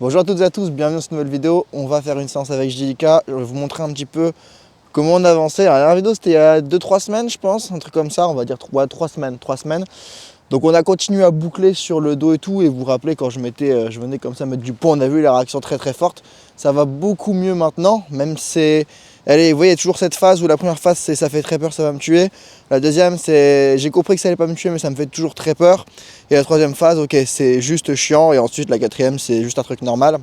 Bonjour à toutes et à tous, bienvenue dans cette nouvelle vidéo. On va faire une séance avec Jilika. Je vais vous montrer un petit peu comment on avançait. La dernière vidéo c'était il y a 2-3 semaines je pense, un truc comme ça, on va dire 3 semaines. Donc on a continué à boucler sur le dos et tout, et vous vous rappelez quand je venais comme ça mettre du poids, on a vu la réaction très forte. Ça va beaucoup mieux maintenant, même si allez, vous voyez, il y a toujours cette phase où la première phase c'est ça fait très peur, ça va me tuer. La deuxième c'est j'ai compris que ça allait pas me tuer mais ça me fait toujours très peur. Et la troisième phase, ok, c'est juste chiant, et ensuite la quatrième c'est juste un truc normal.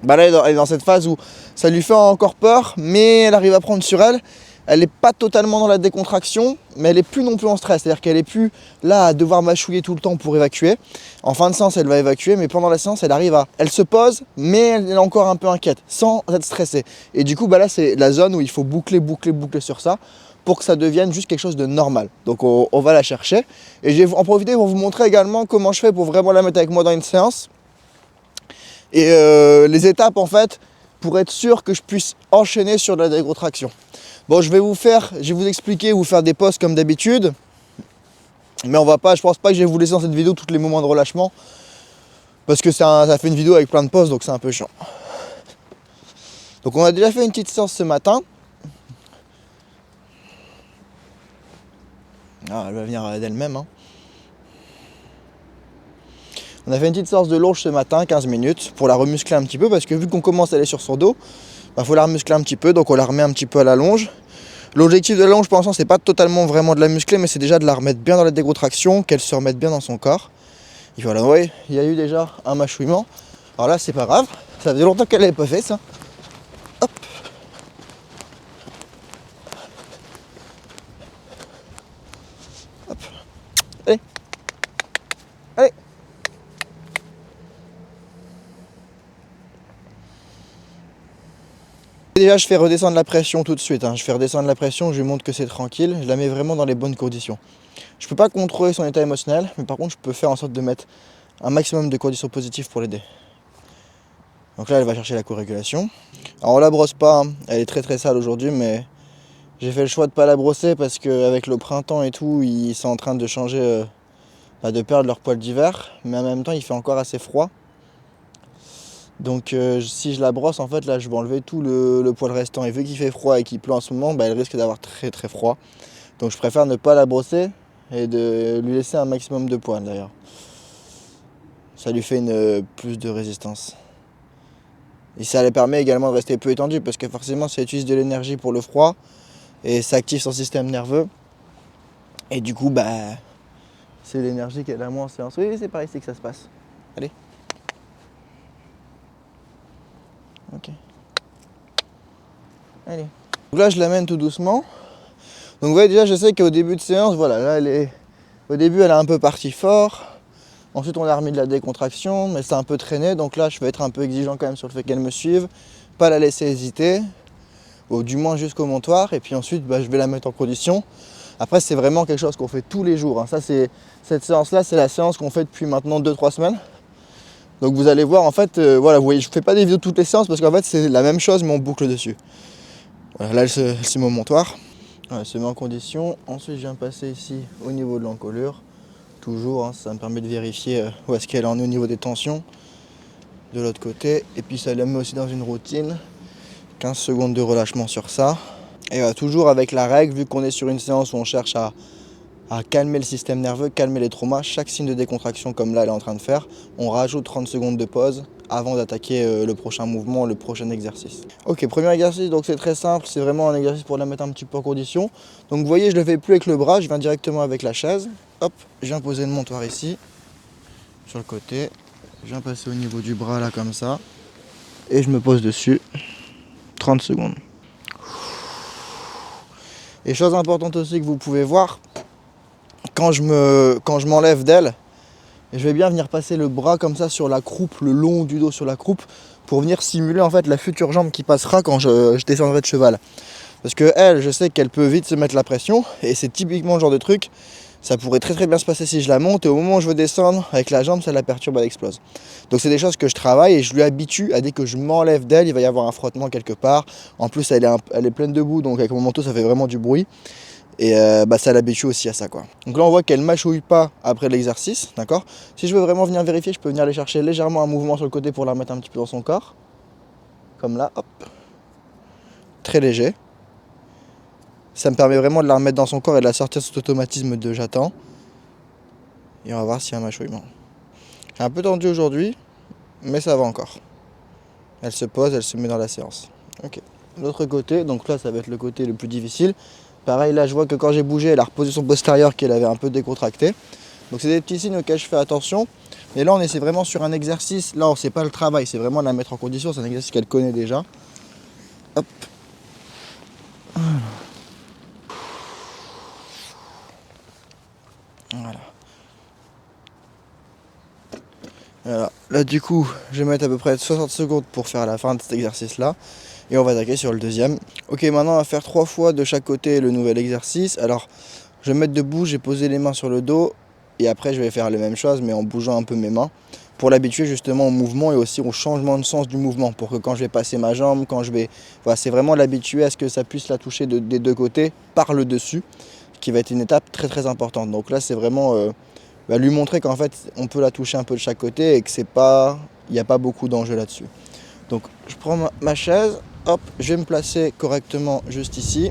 Bah là elle est dans cette phase où ça lui fait encore peur, mais elle arrive à prendre sur elle. Elle n'est pas totalement dans la décontraction, mais elle est plus non plus en stress. C'est-à-dire qu'elle est plus là à devoir mâchouiller tout le temps pour évacuer. En fin de séance, elle va évacuer, mais pendant la séance, elle se pose, mais elle est encore un peu inquiète, sans être stressée. Et du coup, bah là, c'est la zone où il faut boucler sur ça, pour que ça devienne juste quelque chose de normal. Donc on va la chercher. Et je vais en profiter pour vous montrer également comment je fais pour vraiment la mettre avec moi dans une séance. Et les étapes en fait, pour être sûr que je puisse enchaîner sur de la décontraction. Bon, je vais vous expliquer, vous faire des pauses comme d'habitude. Mais je pense pas que je vais vous laisser dans cette vidéo tous les moments de relâchement. Parce que ça fait une vidéo avec plein de pauses, donc c'est un peu chiant. Donc on a déjà fait une petite séance ce matin. Ah, elle va venir d'elle-même. Hein. On a fait une petite séance de longe ce matin, 15 minutes, pour la remuscler un petit peu, parce que vu qu'on commence à aller sur son dos, bah, faut la remuscler un petit peu, donc on la remet un petit peu à la longe. L'objectif de la longe pour l'instant c'est pas totalement vraiment de la muscler, mais c'est déjà de la remettre bien dans la décontraction, qu'elle se remette bien dans son corps. Et voilà, ouais, il y a eu déjà un mâchouillement. Alors là c'est pas grave, ça faisait longtemps qu'elle n'avait pas fait ça. Hop. Hop. Allez. Allez. Déjà je fais redescendre la pression tout de suite, hein. Je fais redescendre la pression, je lui montre que c'est tranquille, je la mets vraiment dans les bonnes conditions. Je peux pas contrôler son état émotionnel, mais par contre je peux faire en sorte de mettre un maximum de conditions positives pour l'aider. Donc là elle va chercher la co-régulation. Alors on la brosse pas, hein. Elle est très sale aujourd'hui, mais j'ai fait le choix de pas la brosser parce qu'avec le printemps et tout, ils sont en train de changer, de perdre leur poil d'hiver, mais en même temps il fait encore assez froid. Donc si je la brosse, en fait là je vais enlever tout le poil restant, et vu qu'il fait froid et qu'il pleut en ce moment, elle risque d'avoir très froid. Donc je préfère ne pas la brosser et de lui laisser un maximum de poils d'ailleurs. Ça lui fait plus de résistance. Et ça lui permet également de rester peu étendu, parce que forcément ça utilise de l'énergie pour le froid et ça active son système nerveux. Et du coup c'est l'énergie qu'elle a moins en séance. Oui, c'est par ici que ça se passe. Allez. Ok. Allez. Donc là je l'amène tout doucement. Donc vous voyez, déjà je sais qu'au début de séance, voilà, là au début elle est un peu partie fort. Ensuite on a remis de la décontraction, mais c'est un peu traîné, donc là je vais être un peu exigeant quand même sur le fait qu'elle me suive, pas la laisser hésiter, ou du moins jusqu'au montoir, et puis ensuite je vais la mettre en condition. Après c'est vraiment quelque chose qu'on fait tous les jours, hein. Cette séance là c'est la séance qu'on fait depuis maintenant 2-3 semaines. Donc vous allez voir en fait, voilà, vous voyez, je fais pas des vidéos de toutes les séances parce qu'en fait c'est la même chose mais on boucle dessus. Voilà, là elle se met au montoir, elle se met en condition. Ensuite je viens passer ici au niveau de l'encolure. Toujours, hein, ça me permet de vérifier où est-ce qu'elle en est au niveau des tensions. De l'autre côté, et puis ça la met aussi dans une routine. 15 secondes de relâchement sur ça. Et toujours avec la règle, vu qu'on est sur une séance où on cherche à calmer le système nerveux, calmer les traumas, chaque signe de décontraction comme là elle est en train de faire, on rajoute 30 secondes de pause avant d'attaquer le prochain mouvement, le prochain exercice. Ok, premier exercice, donc c'est très simple, c'est vraiment un exercice pour la mettre un petit peu en condition. Donc vous voyez, je le fais plus avec le bras, je viens directement avec la chaise. Hop, je viens poser le montoir ici, sur le côté. Je viens passer au niveau du bras là comme ça. Et je me pose dessus. 30 secondes. Et chose importante aussi que vous pouvez voir, quand je m'enlève d'elle, je vais bien venir passer le bras comme ça sur la croupe, le long du dos sur la croupe, pour venir simuler en fait la future jambe qui passera quand je descendrai de cheval. Parce que elle, je sais qu'elle peut vite se mettre la pression, et c'est typiquement le genre de truc, ça pourrait très bien se passer si je la monte, et au moment où je veux descendre, avec la jambe, ça la perturbe, elle explose. Donc c'est des choses que je travaille, et je lui habitue à dès que je m'enlève d'elle, il va y avoir un frottement quelque part. En plus elle est pleine de boue, donc avec mon manteau ça fait vraiment du bruit. Et ça l'habitue aussi à ça, quoi. Donc là on voit qu'elle mâchouille pas après l'exercice, d'accord. Si je veux vraiment venir vérifier, je peux venir aller chercher légèrement un mouvement sur le côté pour la remettre un petit peu dans son corps. Comme là, hop. Très léger. Ça me permet vraiment de la remettre dans son corps et de la sortir de cet automatisme de j'attends. Et on va voir s'il y a un mâchouillement. J'ai un peu tendu aujourd'hui, mais ça va encore. Elle se pose, elle se met dans la séance. Ok. L'autre côté, donc là ça va être le côté le plus difficile. Pareil, là je vois que quand j'ai bougé, elle a reposé son postérieur qu'elle avait un peu décontracté. Donc c'est des petits signes auxquels je fais attention. Mais là on essaie vraiment sur un exercice. Là c'est pas le travail, c'est vraiment la mettre en condition. C'est un exercice qu'elle connaît déjà. Hop. Voilà. Voilà. Là du coup, je vais mettre à peu près 60 secondes pour faire la fin de cet exercice là. Et on va attaquer sur le deuxième. Ok, maintenant on va faire 3 fois de chaque côté le nouvel exercice. Alors, je vais me mettre debout, j'ai posé les mains sur le dos. Et après je vais faire les mêmes choses mais en bougeant un peu mes mains. Pour l'habituer justement au mouvement et aussi au changement de sens du mouvement. Pour que quand je vais passer ma jambe, quand je vais... Voilà, c'est vraiment l'habituer à ce que ça puisse la toucher des deux côtés par le dessus. Qui va être une étape très très importante. Donc là c'est vraiment... lui montrer qu'en fait on peut la toucher un peu de chaque côté et que c'est pas, il n'y a pas beaucoup d'enjeux là-dessus. Donc je prends ma chaise, hop, je vais me placer correctement juste ici.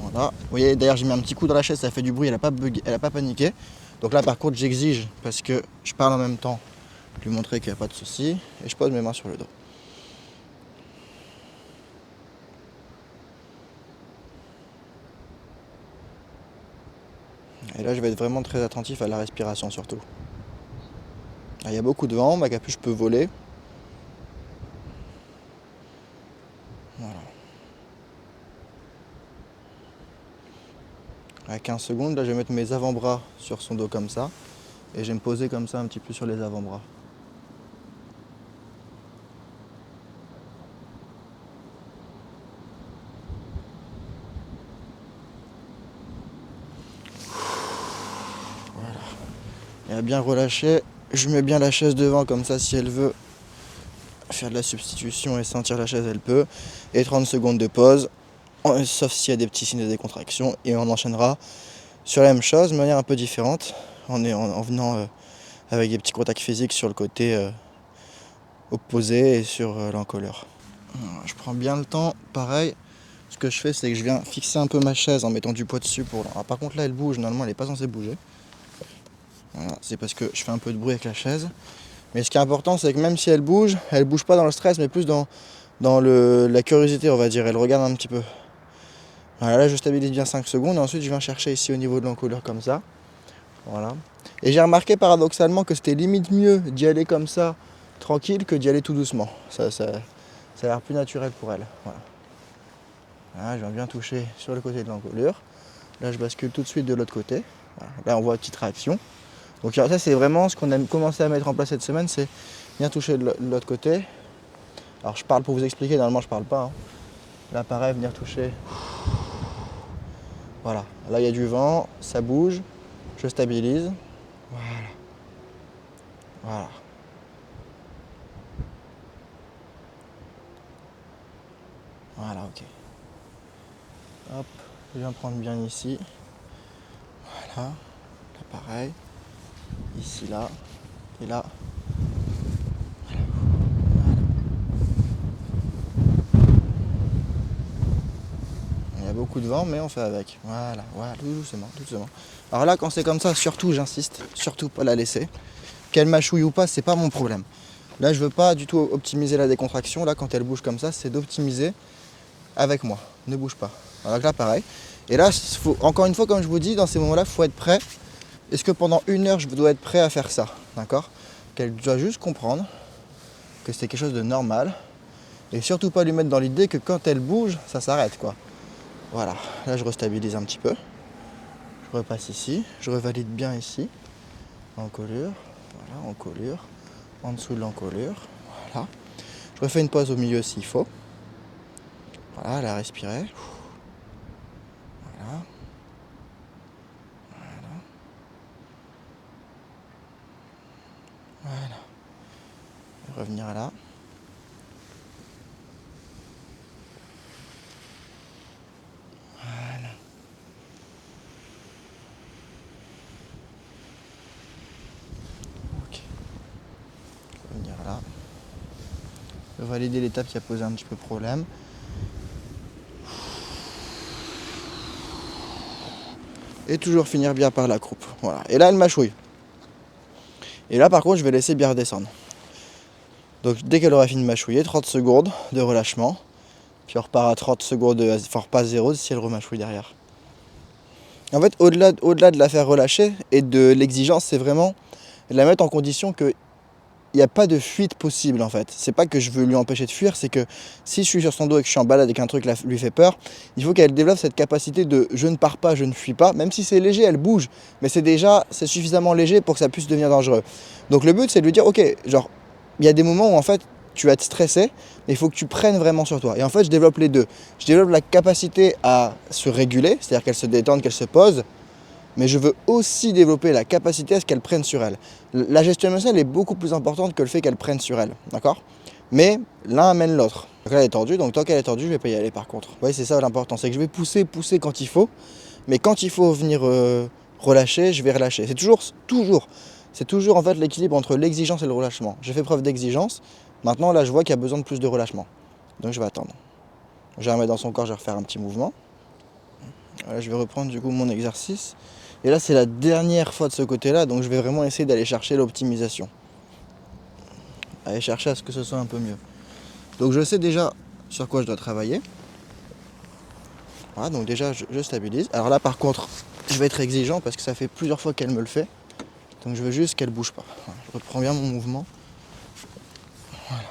Voilà. Vous voyez d'ailleurs j'ai mis un petit coup dans la chaise, ça fait du bruit, elle n'a pas paniqué. Donc là par contre j'exige parce que je parle en même temps, lui montrer qu'il n'y a pas de souci et je pose mes mains sur le dos. Et là je vais être vraiment très attentif à la respiration surtout. Là, il y a beaucoup de vent, ma capuche peut voler. Voilà. À 15 secondes, là je vais mettre mes avant-bras sur son dos comme ça. Et je vais me poser comme ça un petit peu sur les avant-bras. Voilà. Et à bien relâcher, je mets bien la chaise devant comme ça si elle veut faire de la substitution et sentir la chaise, elle peut. Et 30 secondes de pause, sauf s'il y a des petits signes de décontraction. Et on enchaînera sur la même chose, de manière un peu différente, en venant avec des petits contacts physiques sur le côté opposé et sur l'encolure. Je prends bien le temps, pareil. Ce que je fais, c'est que je viens fixer un peu ma chaise en mettant du poids dessus. Par contre, là, elle bouge. Normalement, elle n'est pas censée bouger. Voilà, c'est parce que je fais un peu de bruit avec la chaise. Mais ce qui est important, c'est que même si elle bouge pas dans le stress, mais plus dans la curiosité, on va dire. Elle regarde un petit peu. Voilà, là, je stabilise bien 5 secondes. Et ensuite, je viens chercher ici au niveau de l'encolure comme ça. Voilà. Et j'ai remarqué paradoxalement que c'était limite mieux d'y aller comme ça, tranquille, que d'y aller tout doucement. Ça a l'air plus naturel pour elle. Voilà. Voilà, je viens bien toucher sur le côté de l'encolure. Là, je bascule tout de suite de l'autre côté. Voilà. Là, on voit une petite réaction. Donc ça, c'est vraiment ce qu'on a commencé à mettre en place cette semaine, c'est bien toucher de l'autre côté. Alors, je parle pour vous expliquer, normalement, je parle pas. Hein. Là, pareil, venir toucher. Voilà. Là, il y a du vent, ça bouge. Je stabilise. Voilà. Voilà. Voilà, ok. Hop, je viens prendre bien ici. Voilà. Là, pareil. Ici, là. Et là. Il y a beaucoup de vent, mais on fait avec. Voilà, voilà, doucement, doucement. Alors là, quand c'est comme ça, surtout, j'insiste, surtout pas la laisser. Qu'elle mâchouille ou pas, c'est pas mon problème. Là, je veux pas du tout optimiser la décontraction. Là, quand elle bouge comme ça, c'est d'optimiser avec moi. Ne bouge pas. Alors là, pareil. Et là, encore une fois, comme je vous dis, dans ces moments-là, il faut être prêt. Est-ce que pendant 1 heure, je dois être prêt à faire ça? D'accord? Qu'elle doit juste comprendre que c'est quelque chose de normal. Et surtout pas lui mettre dans l'idée que quand elle bouge, ça s'arrête, quoi. Voilà. Là, je restabilise un petit peu. Je repasse ici. Je revalide bien ici. Encolure. Voilà, encolure. En dessous de l'encolure. Voilà. Je refais une pause au milieu s'il faut. Voilà, la respirer. Voilà. Voilà. Voilà. Et revenir là. Voilà. peux valider l'étape qui a posé un petit peu problème. Et toujours finir bien par la croupe. Voilà. Et là, elle mâchouille. Et là, par contre, je vais laisser bien redescendre. Donc, dès qu'elle aura fini de mâchouiller, 30 secondes de relâchement. Puis on repart à 30 secondes, enfin, on repart à 0 si elle remâchouille derrière. En fait, au-delà de la faire relâcher et de l'exigence, c'est vraiment la mettre en condition qu'il n'y a pas de fuite possible en fait. C'est pas que je veux lui empêcher de fuir, c'est que si je suis sur son dos et que je suis en balade et qu'un truc lui fait peur, il faut qu'elle développe cette capacité de je ne pars pas, je ne fuis pas, même si c'est léger, elle bouge, mais c'est suffisamment léger pour que ça puisse devenir dangereux. Donc le but c'est de lui dire ok, genre il y a des moments où en fait tu vas te stresser, mais il faut que tu prennes vraiment sur toi. Et en fait je développe les deux. Je développe la capacité à se réguler, c'est-à-dire qu'elle se détende, qu'elle se pose, mais je veux aussi développer la capacité à ce qu'elle prenne sur elle. La gestion émotionnelle est beaucoup plus importante que le fait qu'elle prenne sur elle, d'accord? Mais l'un amène l'autre. Donc là elle est tordue, donc tant qu'elle est tordue, je vais pas y aller par contre. Vous voyez, c'est ça l'important, c'est que je vais pousser quand il faut, mais quand il faut venir relâcher, je vais relâcher. C'est toujours en fait l'équilibre entre l'exigence et le relâchement. J'ai fait preuve d'exigence, maintenant là je vois qu'il y a besoin de plus de relâchement. Donc je vais attendre. Je vais remettre dans son corps, je vais refaire un petit mouvement. Voilà, je vais reprendre du coup mon exercice. Et là c'est la dernière fois de ce côté-là, donc je vais vraiment essayer d'aller chercher l'optimisation. Aller chercher à ce que ce soit un peu mieux. Donc je sais déjà sur quoi je dois travailler. Voilà, donc déjà je stabilise. Alors là par contre, je vais être exigeant parce que ça fait plusieurs fois qu'elle me le fait. Donc je veux juste qu'elle bouge pas. Voilà, je reprends bien mon mouvement. Voilà.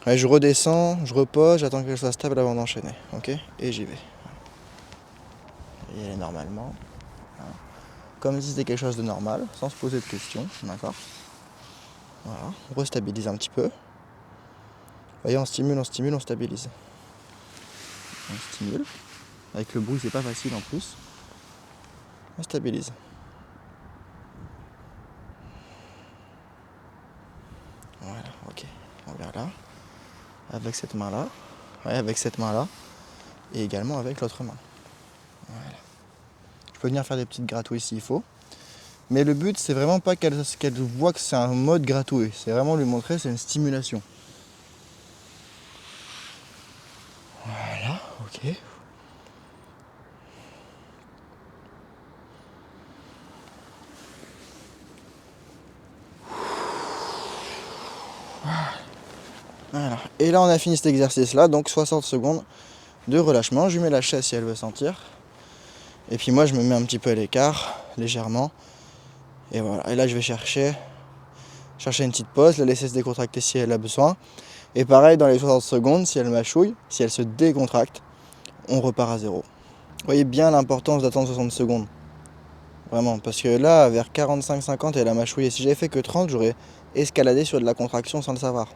Ouais, je redescends, je repose, j'attends qu'elle soit stable avant d'enchaîner. Ok? Et j'y vais. Et elle est normalement. Voilà. Comme si c'était quelque chose de normal, sans se poser de questions. D'accord? Voilà. On restabilise un petit peu. Vous voyez, on stimule, on stabilise. On stimule. Avec le bruit, c'est pas facile en plus. On stabilise. Voilà, ok. On vient là. Avec cette main-là. Ouais, avec cette main-là. Et également avec l'autre main. Voilà. Je peux venir faire des petites gratouilles s'il faut. Mais le but, c'est vraiment pas qu'elle voit que c'est un mode gratouille. C'est vraiment lui montrer c'est une stimulation. Voilà, ok. Voilà. Et là, on a fini cet exercice-là, donc 60 secondes de relâchement. Je lui mets la chaise si elle veut sentir. Et puis moi, je me mets un petit peu à l'écart, légèrement. Et voilà. Et là, je vais chercher une petite pause, la laisser se décontracter si elle a besoin. Et pareil, dans les 60 secondes, si elle mâchouille, si elle se décontracte, on repart à 0. Vous voyez bien l'importance d'attendre 60 secondes. Vraiment, parce que là, vers 45-50, elle a mâchouillé. Si j'avais fait que 30, j'aurais escaladé sur de la contraction sans le savoir.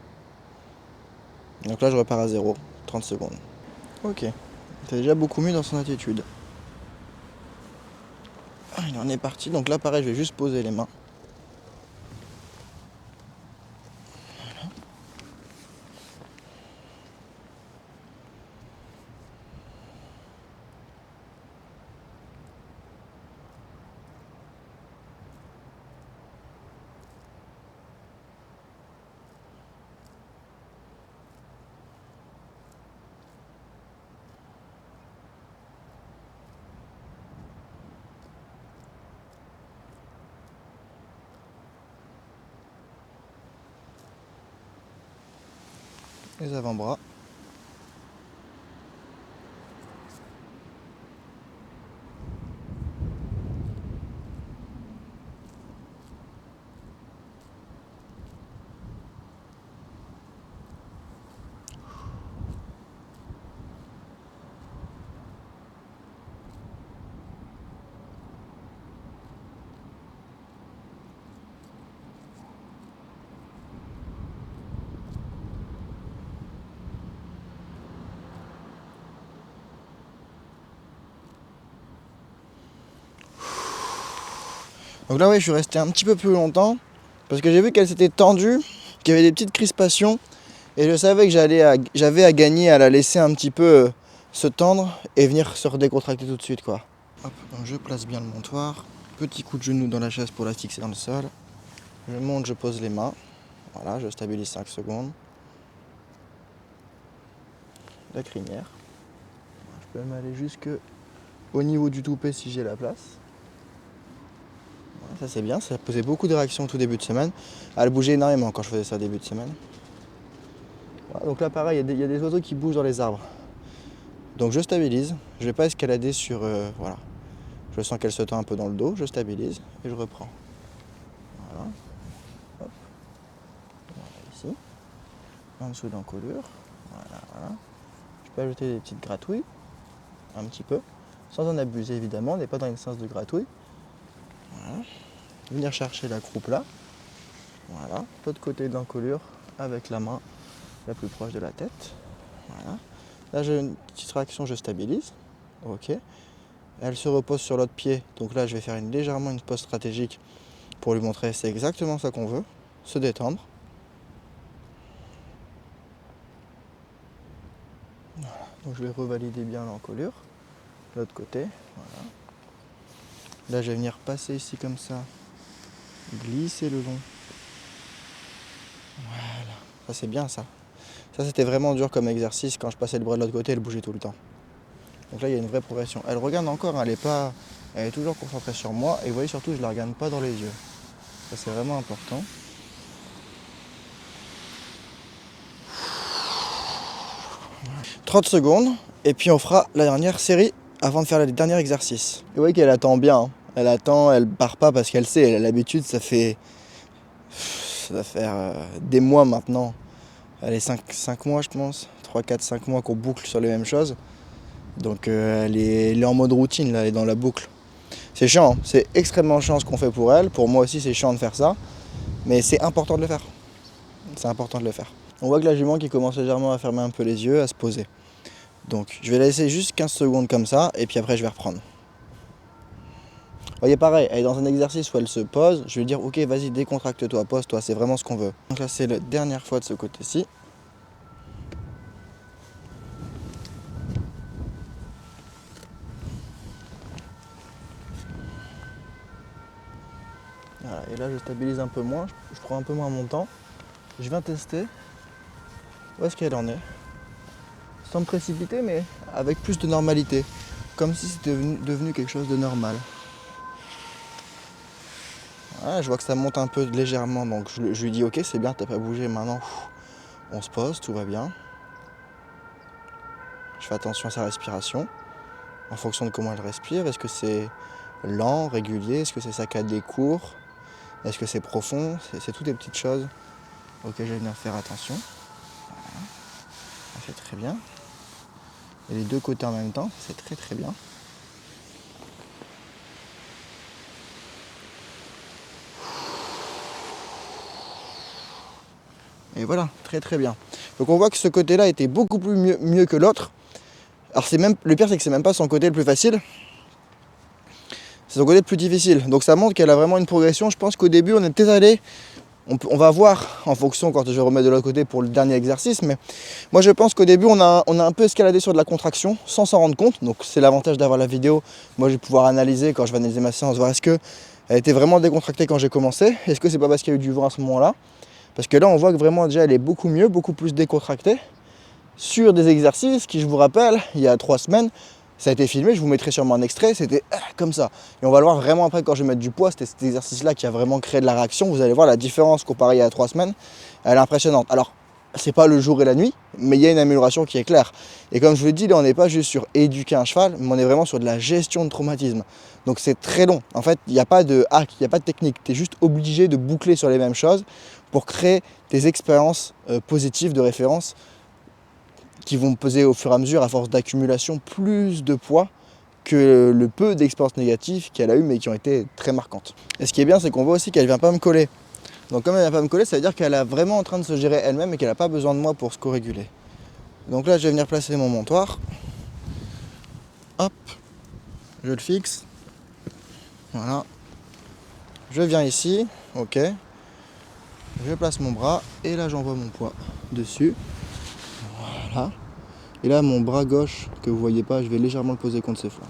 Donc là, je repars à 0, 30 secondes. Ok, c'est déjà beaucoup mieux dans son attitude. Il en est parti, donc là, pareil, je vais juste poser les mains. Les avant-bras. Donc là, ouais, je suis resté un petit peu plus longtemps parce que j'ai vu qu'elle s'était tendue, qu'il y avait des petites crispations et je savais que j'avais à gagner à la laisser un petit peu se tendre et venir se redécontracter tout de suite, quoi. Hop, donc je place bien le montoir, petit coup de genou dans la chaise pour la fixer dans le sol. Je monte, je pose les mains Voilà, je stabilise 5 secondes. La crinière. Je peux même aller jusque au niveau du toupet si j'ai la place. Voilà, ça c'est bien, ça posait beaucoup de réactions au tout début de semaine. Elle bougeait énormément quand je faisais ça début de semaine. Voilà, donc là pareil, il y a des oiseaux qui bougent dans les arbres. Donc je stabilise, je ne vais pas escalader sur... voilà. Je sens qu'elle se tend un peu dans le dos, je stabilise et je reprends. Voilà. Hop. Voilà, ici. En dessous de l'encolure. Voilà, voilà. Je peux ajouter des petites gratouilles. Un petit peu. Sans en abuser évidemment, on n'est pas dans une séance de gratouille. Voilà. Venir chercher la croupe là. Voilà. L'autre côté de l'encolure avec la main la plus proche de la tête. Voilà. Là j'ai une petite réaction, je stabilise. Ok. Elle se repose sur l'autre pied. Donc là je vais faire légèrement une pause stratégique pour lui montrer c'est exactement ça qu'on veut. Se détendre. Voilà. Donc je vais revalider bien l'encolure. De l'autre côté. Voilà. Là je vais venir passer ici comme ça. Glisser le long. Voilà. Ça c'est bien ça. Ça c'était vraiment dur comme exercice. Quand je passais le bras de l'autre côté, elle bougeait tout le temps. Donc là il y a une vraie progression. Elle regarde encore, elle est toujours concentrée sur moi. Et vous voyez surtout je ne la regarde pas dans les yeux. Ça c'est vraiment important. « 30 secondes et puis on fera la dernière série avant de faire le dernier exercice. » Vous voyez qu'elle attend bien. Hein. Elle attend, elle part pas parce qu'elle sait, elle a l'habitude, ça va faire des mois maintenant. Allez, 5 mois je pense, 3, 4, 5 mois qu'on boucle sur les mêmes choses. Donc elle est en mode routine, là, elle est dans la boucle. C'est chiant, hein. C'est extrêmement chiant ce qu'on fait pour elle. Pour moi aussi c'est chiant de faire ça. Mais c'est important de le faire. C'est important de le faire. On voit que la jument qui commence légèrement à fermer un peu les yeux, à se poser. Donc je vais la laisser juste 15 secondes comme ça et puis après je vais reprendre. Vous voyez pareil, elle est dans un exercice où elle se pose, je vais dire ok vas-y décontracte-toi, pose-toi, c'est vraiment ce qu'on veut. Donc là c'est la dernière fois de ce côté-ci. Voilà, et là je stabilise un peu moins, je prends un peu moins mon temps. Je viens tester où est-ce qu'elle en est. Sans me précipiter mais avec plus de normalité. Comme si c'était devenu quelque chose de normal. Voilà, je vois que ça monte un peu légèrement, donc je lui dis ok c'est bien, t'as pas bougé, maintenant on se pose, tout va bien. Je fais attention à sa respiration, en fonction de comment elle respire. Est-ce que c'est lent, régulier? Est-ce que c'est saccadé, court? Est-ce que c'est profond? C'est toutes des petites choses auxquelles je vais venir faire attention. Voilà. Ça fait très bien. Et les deux côtés en même temps, c'est très très bien. Et voilà, très très bien. Donc on voit que ce côté-là était beaucoup plus mieux que l'autre. Alors le pire c'est que c'est même pas son côté le plus facile. C'est son côté le plus difficile. Donc ça montre qu'elle a vraiment une progression. Je pense qu'au début on est peut-être allé, on va voir en fonction quand je vais remettre de l'autre côté pour le dernier exercice. Mais moi je pense qu'au début on a un peu escaladé sur de la contraction sans s'en rendre compte. Donc c'est l'avantage d'avoir la vidéo. Moi je vais pouvoir analyser quand je vais analyser ma séance, voir est-ce qu'elle était vraiment décontractée quand j'ai commencé. Est-ce que c'est pas parce qu'il y a eu du vent à ce moment-là? Parce que là on voit que vraiment déjà elle est beaucoup mieux, beaucoup plus décontractée. Sur des exercices qui, je vous rappelle, il y a 3 semaines, ça a été filmé, je vous mettrai sûrement un extrait, c'était comme ça. Et on va le voir vraiment après quand je vais mettre du poids, c'était cet exercice-là qui a vraiment créé de la réaction. Vous allez voir la différence comparée à 3 semaines, elle est impressionnante. Alors, c'est pas le jour et la nuit, mais il y a une amélioration qui est claire. Et comme je vous l'ai dit, là on n'est pas juste sur éduquer un cheval, mais on est vraiment sur de la gestion de traumatisme. Donc c'est très long. En fait, il n'y a pas de hack, il n'y a pas de technique. Tu es juste obligé de boucler sur les mêmes choses pour créer des expériences positives de référence qui vont peser au fur et à mesure à force d'accumulation plus de poids que le peu d'expériences négatives qu'elle a eues mais qui ont été très marquantes. Et ce qui est bien c'est qu'on voit aussi qu'elle ne vient pas me coller. Donc comme elle ne vient pas me coller, ça veut dire qu'elle est vraiment en train de se gérer elle-même et qu'elle n'a pas besoin de moi pour se co-réguler. Donc là je vais venir placer mon montoir. Hop, je le fixe. Voilà. Je viens ici, ok. Je place mon bras et là j'envoie mon poids dessus. Voilà. Et là, mon bras gauche, que vous voyez pas, je vais légèrement le poser contre ses flancs.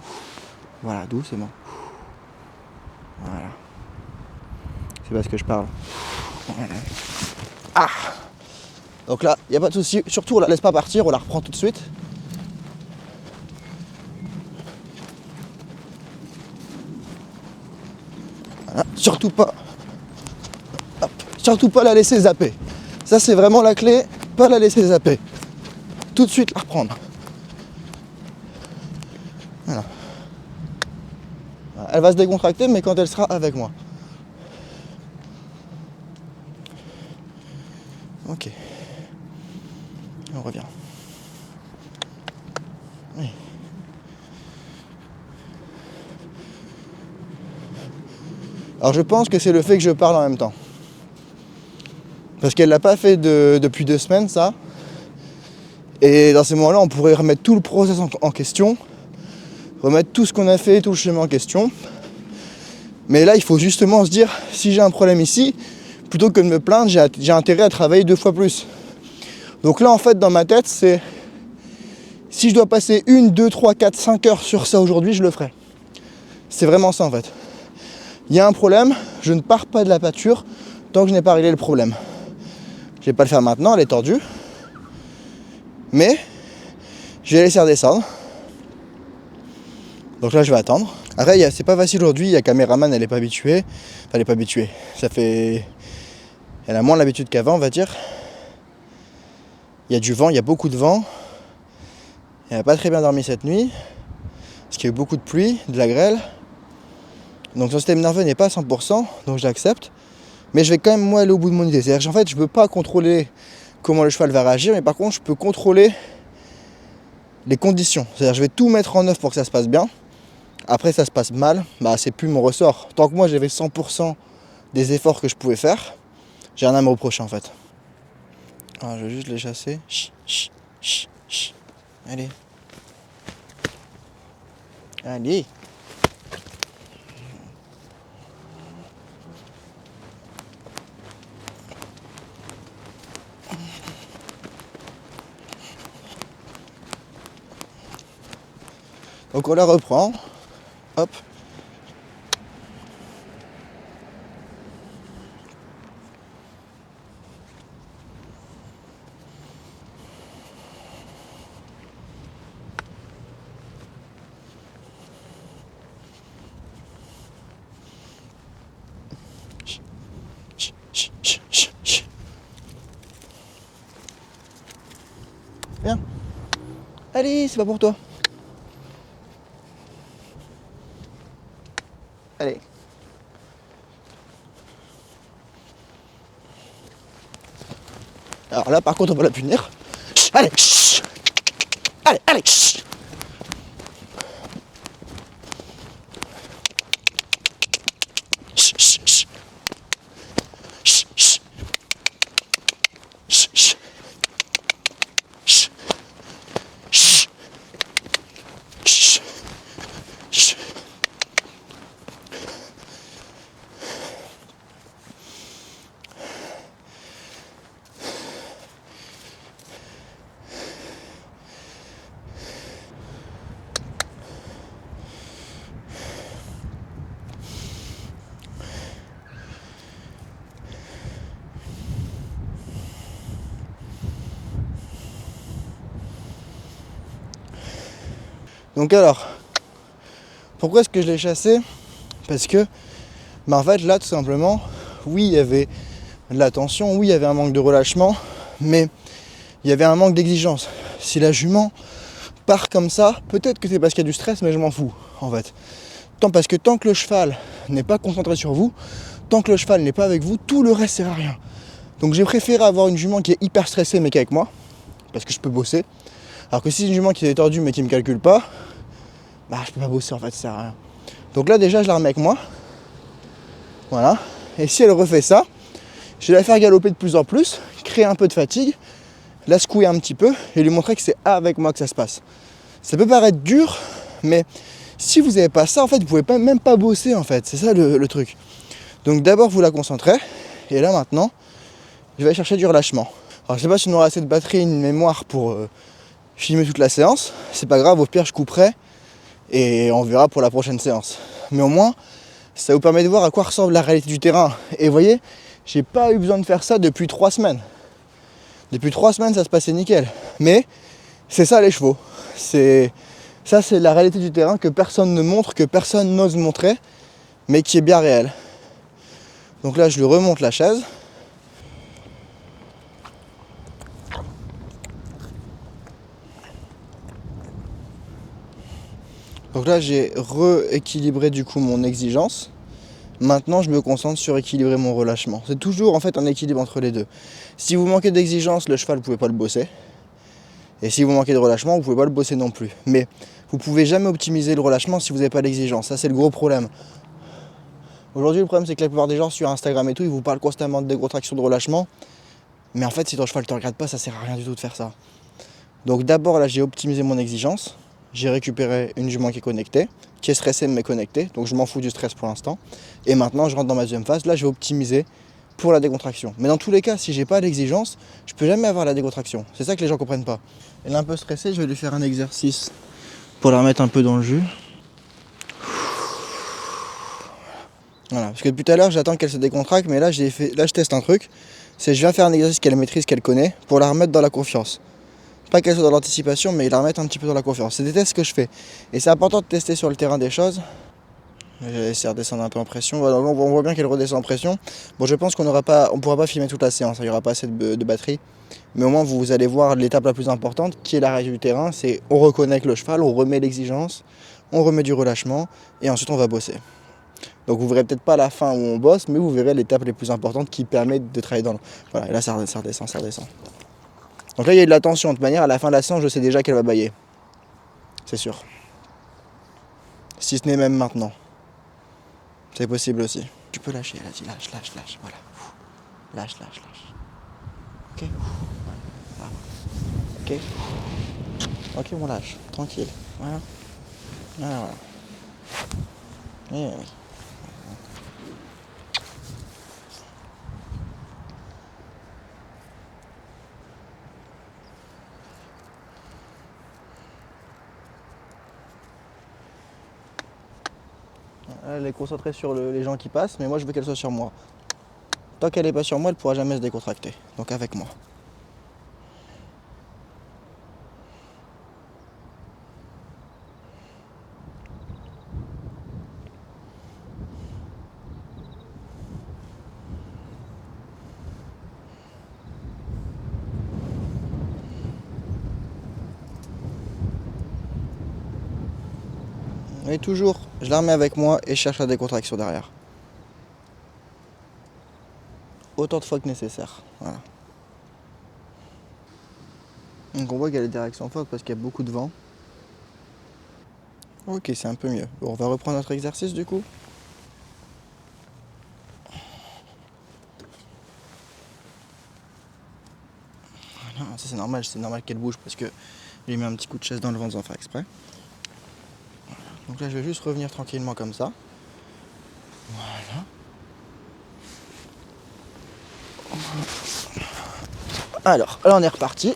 Voilà, doucement. Voilà. C'est parce que je parle. Voilà. Ah. Donc là, il n'y a pas de souci. Surtout, on la laisse pas partir, on la reprend tout de suite. Voilà. Surtout pas. Hop. Surtout pas la laisser zapper. Ça, c'est vraiment la clé. Pas la laisser zapper. Tout de suite la reprendre. Voilà. Elle va se décontracter, mais quand elle sera avec moi. Ok. On revient. Oui. Alors je pense que c'est le fait que je parle en même temps. Parce qu'elle l'a pas fait depuis 2 semaines, ça. Et dans ces moments-là, on pourrait remettre tout le process en question, remettre tout ce qu'on a fait, tout le chemin en question. Mais là, il faut justement se dire, si j'ai un problème ici, plutôt que de me plaindre, j'ai intérêt à travailler 2 fois plus. Donc là, en fait, dans ma tête, c'est si je dois passer 1, 2, 3, 4, 5 heures sur ça aujourd'hui, je le ferai. C'est vraiment ça, en fait. Il y a un problème, je ne pars pas de la pâture tant que je n'ai pas réglé le problème. Je vais pas le faire maintenant, elle est tordue. Mais je vais laisser redescendre. Donc là, je vais attendre. Après, c'est pas facile aujourd'hui, la caméraman, elle est pas habituée. Enfin, elle est pas habituée. Elle a moins l'habitude qu'avant, on va dire. Il y a du vent, il y a beaucoup de vent. Elle n'a pas très bien dormi cette nuit. Parce qu'il y a eu beaucoup de pluie, de la grêle. Donc son système nerveux n'est pas à 100%, donc je l'accepte. Mais je vais quand même moi aller au bout de mon idée. C'est-à-dire qu'en fait, je ne peux pas contrôler comment le cheval va réagir, mais par contre, je peux contrôler les conditions. C'est-à-dire que je vais tout mettre en œuvre pour que ça se passe bien. Après, ça se passe mal, c'est plus mon ressort. Tant que moi, j'avais 100% des efforts que je pouvais faire, j'ai rien à me reprocher en fait. Alors, je vais juste les chasser. Chut, chut, chut, chut. Allez. Allez. Donc on la reprend. Hop. Viens. Allez, c'est pas pour toi. Allez. Alors là, par contre, on va la punir. Allez. Allez, allez. Donc alors, pourquoi est-ce que je l'ai chassé? Parce que, en fait, là, tout simplement, oui, il y avait de la tension, oui, il y avait un manque de relâchement, mais il y avait un manque d'exigence. Si la jument part comme ça, peut-être que c'est parce qu'il y a du stress, mais je m'en fous, en fait. Parce que tant que le cheval n'est pas concentré sur vous, tant que le cheval n'est pas avec vous, tout le reste sert à rien. Donc j'ai préféré avoir une jument qui est hyper stressée, mais qui est avec moi, parce que je peux bosser. Alors que si c'est une jument qui est tordue, mais qui ne me calcule pas, je peux pas bosser, en fait, ça sert à rien. Donc là, déjà, je la remets avec moi. Voilà. Et si elle refait ça, je vais la faire galoper de plus en plus, créer un peu de fatigue, la secouer un petit peu et lui montrer que c'est avec moi que ça se passe. Ça peut paraître dur, mais si vous n'avez pas ça, en fait, vous pouvez même pas bosser, en fait. C'est ça le truc. Donc d'abord, vous la concentrez. Et là, maintenant, je vais chercher du relâchement. Alors, je sais pas si on aura assez de batterie, une mémoire pour filmer toute la séance. C'est pas grave, au pire, je couperai. Et on verra pour la prochaine séance. Mais au moins, ça vous permet de voir à quoi ressemble la réalité du terrain. Et vous voyez, J'ai pas eu besoin de faire ça depuis 3 semaines. Depuis 3 semaines, ça se passait nickel. Mais c'est ça les chevaux. Ça, c'est la réalité du terrain que personne ne montre, que personne n'ose montrer, mais qui est bien réelle. Donc là, je lui remonte la chaise. Donc là, j'ai rééquilibré du coup mon exigence. Maintenant, je me concentre sur équilibrer mon relâchement. C'est toujours en fait un équilibre entre les deux. Si vous manquez d'exigence, le cheval, vous ne pouvez pas le bosser. Et si vous manquez de relâchement, vous ne pouvez pas le bosser non plus. Mais vous ne pouvez jamais optimiser le relâchement si vous n'avez pas d'exigence. Ça, c'est le gros problème. Aujourd'hui, le problème, c'est que la plupart des gens sur Instagram et tout, ils vous parlent constamment de décontraction, de relâchement. Mais en fait, si ton cheval ne te regarde pas, ça sert à rien du tout de faire ça. Donc d'abord, là, j'ai optimisé mon exigence. J'ai récupéré une jument qui est connectée, qui est stressée mais connectée. Donc je m'en fous du stress pour l'instant. Et maintenant, je rentre dans ma deuxième phase. Là, je vais optimiser pour la décontraction. Mais dans tous les cas, si j'ai pas l'exigence, je peux jamais avoir la décontraction. C'est ça que les gens comprennent pas. Elle est un peu stressée, je vais lui faire un exercice pour la remettre un peu dans le jus. Voilà, parce que depuis tout à l'heure, j'attends qu'elle se décontracte, mais là, je teste un truc. Je viens faire un exercice qu'elle maîtrise, qu'elle connaît, pour la remettre dans la confiance. Pas qu'elle soit dans l'anticipation, mais la remettre un petit peu dans la confiance. C'est des tests que je fais. Et c'est important de tester sur le terrain des choses. Je vais essayer de redescendre un peu en pression. Voilà, on voit bien qu'elle redescend en pression. Bon, je pense qu'on ne pourra pas filmer toute la séance, il n'y aura pas assez de batterie. Mais au moins, vous allez voir l'étape la plus importante, qui est la règle du terrain. C'est on reconnecte le cheval, on remet l'exigence, on remet du relâchement, et ensuite on va bosser. Donc vous verrez peut-être pas la fin où on bosse, mais vous verrez l'étape les plus importantes qui permettent de travailler dans le... Voilà, et là ça redescend. Donc là il y a de la tension, de toute manière à la fin de la séance je sais déjà qu'elle va bâiller. C'est sûr. Si ce n'est même maintenant. C'est possible aussi. Tu peux lâcher, vas-y, lâche, voilà. Lâche. Ok. Voilà. Ok, on lâche, tranquille. Voilà. Oui. Elle est concentrée sur les gens qui passent, mais moi je veux qu'elle soit sur moi. Tant qu'elle n'est pas sur moi, elle ne pourra jamais se décontracter. Donc avec moi. Et toujours, je la remets avec moi et je cherche la décontraction derrière. Autant de fois que nécessaire. Voilà. Donc on voit qu'il y a des directions fortes parce qu'il y a beaucoup de vent. Ok, c'est un peu mieux. Bon, on va reprendre notre exercice du coup. Voilà, ça c'est normal qu'elle bouge parce que j'ai mis un petit coup de chaise dans le ventre sans faire exprès. Voilà. Donc là je vais juste revenir tranquillement comme ça. Voilà. Alors, là on est reparti.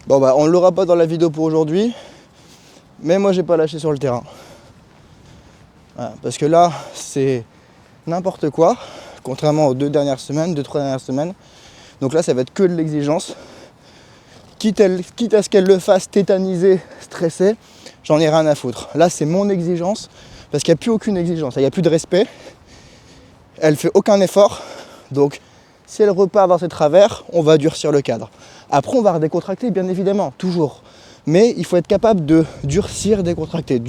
Bon bah on ne l'aura pas dans la vidéo pour aujourd'hui, mais moi j'ai pas lâché sur le terrain. Voilà, parce que là c'est n'importe quoi, contrairement aux 2 dernières semaines, 2-3 dernières semaines. Donc là ça va être que de l'exigence. Quitte à ce qu'elle le fasse tétaniser, stresser, j'en ai rien à foutre. Là c'est mon exigence, parce qu'il n'y a plus aucune exigence, il n'y a plus de respect. Elle fait aucun effort, donc si elle repart dans ses travers, on va durcir le cadre. Après, on va redécontracter, bien évidemment, toujours. Mais il faut être capable de durcir, décontracter.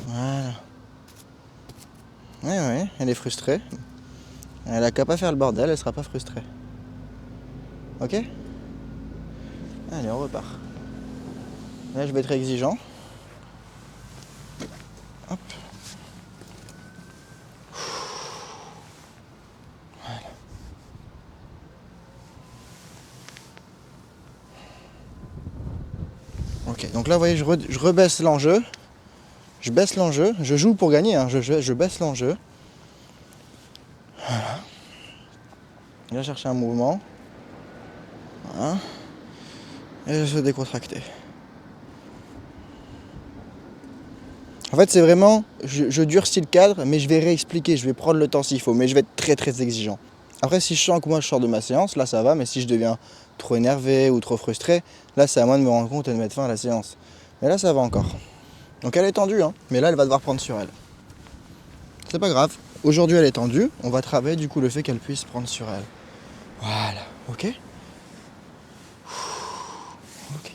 Voilà. Ouais, elle est frustrée. Elle a qu'à pas faire le bordel, elle sera pas frustrée. Ok ? Allez, on repart. Là, je vais être exigeant. Hop. Voilà. Ok, donc là, vous voyez, je rebaisse l'enjeu. Je baisse l'enjeu. Je joue pour gagner, hein. Je baisse l'enjeu. Voilà. Je vais chercher un mouvement. Voilà. Et je vais décontracter. En fait, c'est vraiment, je durcis le cadre, mais je vais réexpliquer, je vais prendre le temps s'il faut, mais je vais être très très exigeant. Après, si je sens que moi je sors de ma séance, là ça va, mais si je deviens trop énervé ou trop frustré, là c'est à moi de me rendre compte et de mettre fin à la séance. Mais là ça va encore. Donc elle est tendue, hein, mais là elle va devoir prendre sur elle. C'est pas grave. Aujourd'hui elle est tendue, on va travailler du coup le fait qu'elle puisse prendre sur elle. Voilà, ok. Ok.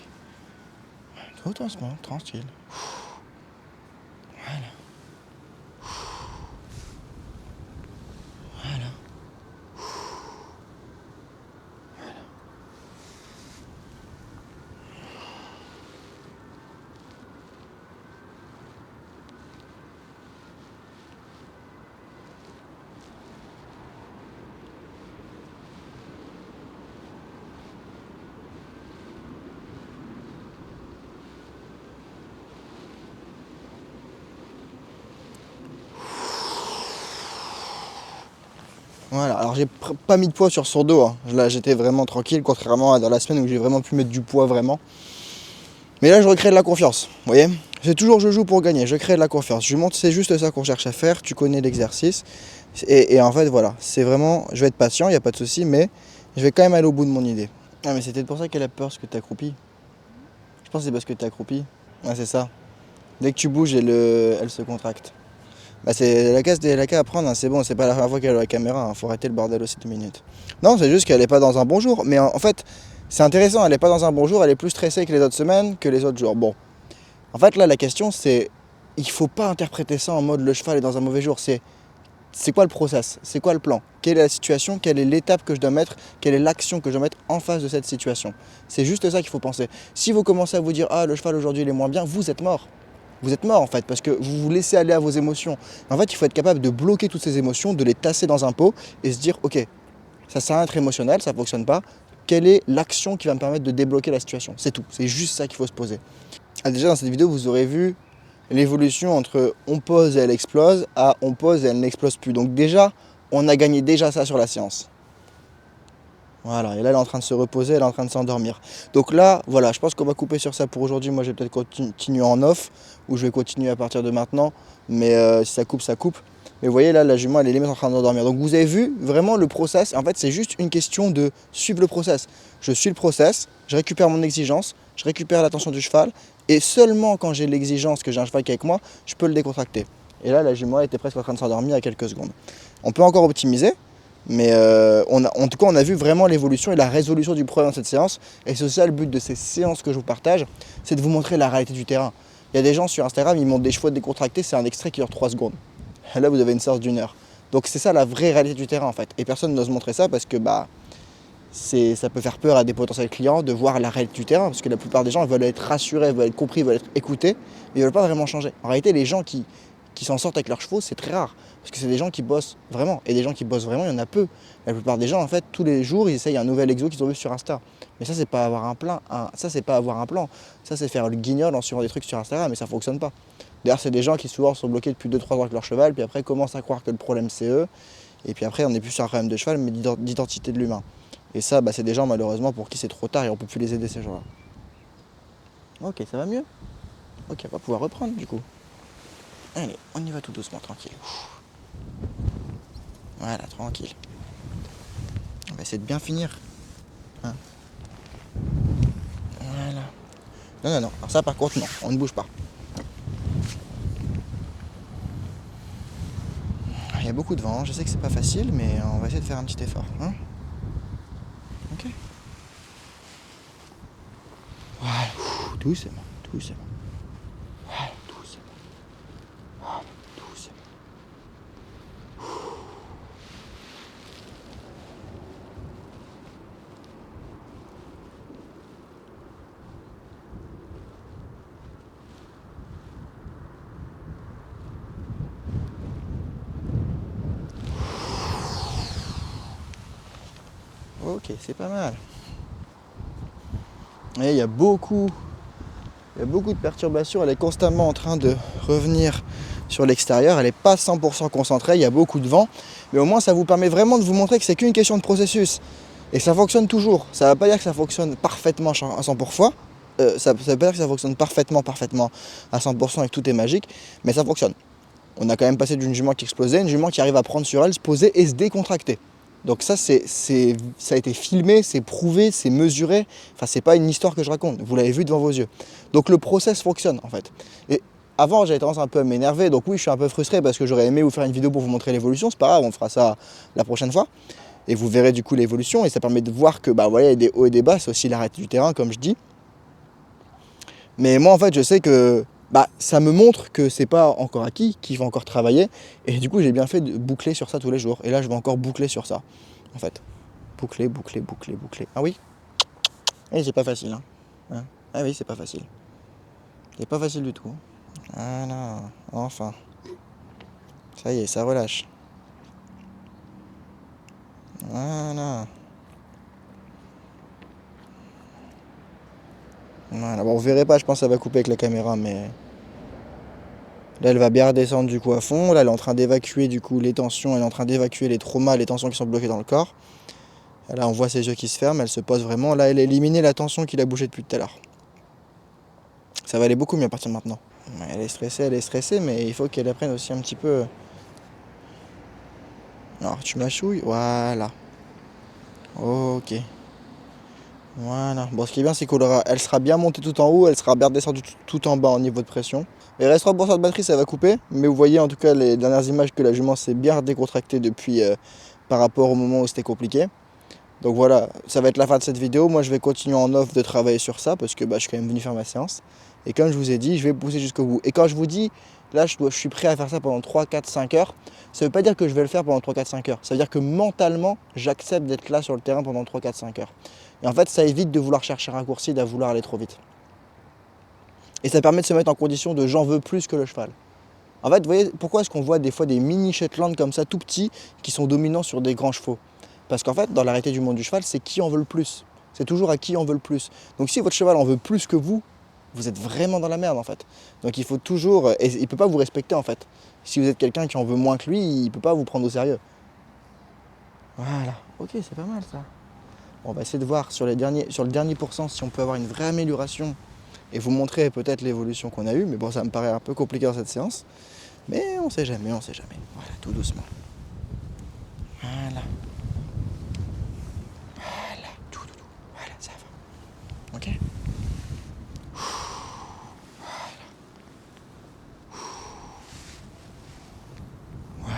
Tout doucement, tranquille. Voilà. Voilà. Voilà, alors j'ai pas mis de poids sur son dos, hein. Là j'étais vraiment tranquille, contrairement à dans la semaine où j'ai vraiment pu mettre du poids vraiment. Mais là je recrée de la confiance, vous voyez. C'est toujours je joue pour gagner, je crée de la confiance. Je lui montre c'est juste ça qu'on cherche à faire, tu connais l'exercice. Et en fait voilà, c'est vraiment, je vais être patient, il n'y a pas de souci, mais je vais quand même aller au bout de mon idée. Ah mais c'était pour ça qu'elle a peur, parce que t'es accroupi. Je pense que c'est parce que t'es accroupi. Ah c'est ça. Dès que tu bouges, elle se contracte. Bah c'est la cas à prendre, hein. C'est bon, c'est pas la première fois qu'elle a la caméra, hein. Faut arrêter le bordel aussi 2 minutes. Non, c'est juste qu'elle est pas dans un bon jour. Mais en fait, c'est intéressant, elle est pas dans un bon jour, elle est plus stressée que les autres semaines, que les autres jours. Bon. En fait là la question c'est, il faut pas interpréter ça en mode le cheval est dans un mauvais jour. C'est quoi le process? C'est quoi le plan? Quelle est la situation? Quelle est l'étape que je dois mettre? Quelle est l'action que je dois mettre en face de cette situation? C'est juste ça qu'il faut penser. Si vous commencez à vous dire ah le cheval aujourd'hui il est moins bien, vous êtes mort. Vous êtes mort en fait, parce que vous vous laissez aller à vos émotions. En fait, il faut être capable de bloquer toutes ces émotions, de les tasser dans un pot et se dire ok, ça sert à être émotionnel, ça ne fonctionne pas. Quelle est l'action qui va me permettre de débloquer la situation? C'est tout, c'est juste ça qu'il faut se poser. Ah, déjà dans cette vidéo, vous aurez vu l'évolution entre on pose et elle explose à on pose et elle n'explose plus. Donc déjà, on a gagné déjà ça sur la séance. Voilà, et là elle est en train de se reposer, elle est en train de s'endormir. Donc là, voilà, je pense qu'on va couper sur ça pour aujourd'hui. Moi je vais peut-être continuer en off, ou je vais continuer à partir de maintenant, mais si ça coupe, ça coupe. Mais vous voyez là, la jument elle est limite en train d'endormir. Donc vous avez vu vraiment le process, en fait c'est juste une question de suivre le process. Je suis le process, je récupère mon exigence, je récupère l'attention du cheval, et seulement quand j'ai l'exigence que j'ai un cheval qui est avec moi, je peux le décontracter. Et là la jument elle était presque en train de s'endormir à quelques secondes. On peut encore optimiser. Mais en tout cas, on a vu vraiment l'évolution et la résolution du problème dans cette séance. Et c'est ça le but de ces séances que je vous partage, c'est de vous montrer la réalité du terrain. Il y a des gens sur Instagram, ils montrent des chevaux décontractés, c'est un extrait qui dure 3 secondes. Et là, vous avez une séance d'1 heure. Donc c'est ça la vraie réalité du terrain en fait. Et personne n'ose montrer ça parce que ça peut faire peur à des potentiels clients de voir la réalité du terrain. Parce que la plupart des gens veulent être rassurés, veulent être compris, veulent être écoutés, mais ils ne veulent pas vraiment changer. En réalité, les gens qui s'en sortent avec leurs chevaux, c'est très rare. Parce que c'est des gens qui bossent vraiment. Et des gens qui bossent vraiment, il y en a peu. La plupart des gens, en fait, tous les jours, ils essayent un nouvel exo qu'ils ont vu sur Insta. Mais ça, c'est pas avoir un plan. Ça, c'est pas avoir un plan. Ça, c'est faire le guignol en suivant des trucs sur Instagram, mais ça fonctionne pas. D'ailleurs, c'est des gens qui souvent sont bloqués depuis 2-3 ans avec leur cheval, puis après commencent à croire que le problème c'est eux. Et puis après, on n'est plus sur un problème de cheval, mais d'identité de l'humain. Et ça, c'est des gens malheureusement pour qui c'est trop tard et on peut plus les aider ces gens-là. Ok, ça va mieux. Ok, on va pouvoir reprendre du coup. Allez, on y va tout doucement, tranquille. Voilà, tranquille. On va essayer de bien finir. Hein. Voilà. Non, non, non. Alors ça, par contre, non. On ne bouge pas. Il y a beaucoup de vent. Je sais que c'est pas facile, mais on va essayer de faire un petit effort. Hein. Ok. Voilà. Doucement, doucement. Voilà, doucement. Voilà, doucement. Ok, c'est pas mal. Et il y a beaucoup Il y a beaucoup de perturbations, elle est constamment en train de revenir sur l'extérieur, elle n'est pas 100% concentrée, il y a beaucoup de vent, mais au moins ça vous permet vraiment de vous montrer que c'est qu'une question de processus. Et ça fonctionne toujours. Ça ne veut pas dire que ça fonctionne parfaitement à 100%. Ça ne veut pas dire que ça fonctionne parfaitement à 100% et que tout est magique, mais ça fonctionne. On a quand même passé d'une jument qui explosait, une jument qui arrive à prendre sur elle, se poser et se décontracter. Donc ça, ça a été filmé, c'est prouvé, c'est mesuré. Enfin, c'est pas une histoire que je raconte. Vous l'avez vu devant vos yeux. Donc le process fonctionne en fait. Et avant, j'avais tendance un peu à m'énerver. Donc oui, je suis un peu frustré parce que j'aurais aimé vous faire une vidéo pour vous montrer l'évolution. C'est pas grave, on fera ça la prochaine fois. Et vous verrez du coup l'évolution. Et ça permet de voir que bah voilà, il y a des hauts et des bas. C'est aussi la réalité du terrain, comme je dis. Mais moi, en fait, je sais que bah, ça me montre que c'est pas encore acquis, qu'il va encore travailler. Et du coup, j'ai bien fait de boucler sur ça tous les jours. Et là, je vais encore boucler sur ça, en fait. Boucler, boucler, boucler, boucler. Ah oui? Et c'est pas facile, hein. Ah oui, c'est pas facile. C'est pas facile du tout. Ah non, enfin. Ça y est, ça relâche. Voilà. Voilà. Bon, vous verrez pas, je pense que ça va couper avec la caméra, mais là, elle va bien redescendre du coup à fond. Là, elle est en train d'évacuer du coup les tensions, elle est en train d'évacuer les traumas, les tensions qui sont bloquées dans le corps. Et là, on voit ses yeux qui se ferment, elle se pose vraiment. Là, elle a éliminé la tension qui l'a bougé depuis tout à l'heure. Ça va aller beaucoup mieux à partir de maintenant. Elle est stressée, mais il faut qu'elle apprenne aussi un petit peu. Alors, tu mâchouilles, voilà. Ok. Voilà. Bon, ce qui est bien, c'est qu'elle sera bien montée tout en haut, elle sera bien descendue tout en bas au niveau de pression. Il reste 3% de batterie, ça va couper. Mais vous voyez en tout cas les dernières images que la jument s'est bien décontractée depuis par rapport au moment où c'était compliqué. Donc voilà, ça va être la fin de cette vidéo. Moi, je vais continuer en off de travailler sur ça parce que bah, je suis quand même venu faire ma séance. Et comme je vous ai dit, je vais pousser jusqu'au bout. Et quand je vous dis, là, je suis prêt à faire ça pendant 3, 4, 5 heures, ça ne veut pas dire que je vais le faire pendant 3, 4, 5 heures. Ça veut dire que mentalement, j'accepte d'être là sur le terrain pendant 3, 4, 5 heures. Et en fait, ça évite de vouloir chercher un raccourci et de vouloir aller trop vite. Et ça permet de se mettre en condition de j'en veux plus que le cheval. En fait, vous voyez, pourquoi est-ce qu'on voit des fois des mini Shetland comme ça, tout petits, qui sont dominants sur des grands chevaux? Parce qu'en fait, dans la réalité du monde du cheval, c'est qui en veut le plus. C'est toujours à qui en veut le plus. Donc si votre cheval en veut plus que vous êtes vraiment dans la merde en fait. Donc il faut toujours... Et il ne peut pas vous respecter en fait. Si vous êtes quelqu'un qui en veut moins que lui, il ne peut pas vous prendre au sérieux. Voilà. Ok, c'est pas mal ça. Bon, on va essayer de voir sur le dernier pourcent si on peut avoir une vraie amélioration et vous montrer peut-être l'évolution qu'on a eue. Mais bon, ça me paraît un peu compliqué dans cette séance. Mais on sait jamais, on sait jamais. Voilà, tout doucement. Voilà. Voilà, tout doux. Voilà, ça va. Ok? Voilà.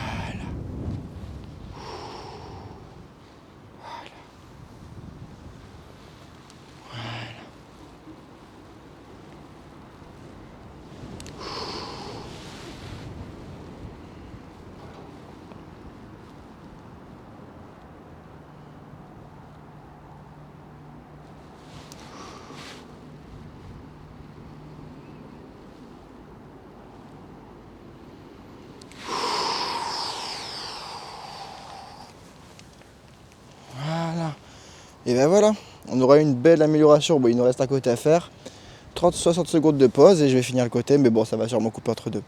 Voilà. Et ben voilà, on aura une belle amélioration. Bon, il nous reste un côté à faire. 30-60 secondes de pause et je vais finir le côté, mais bon, ça va sûrement couper entre deux.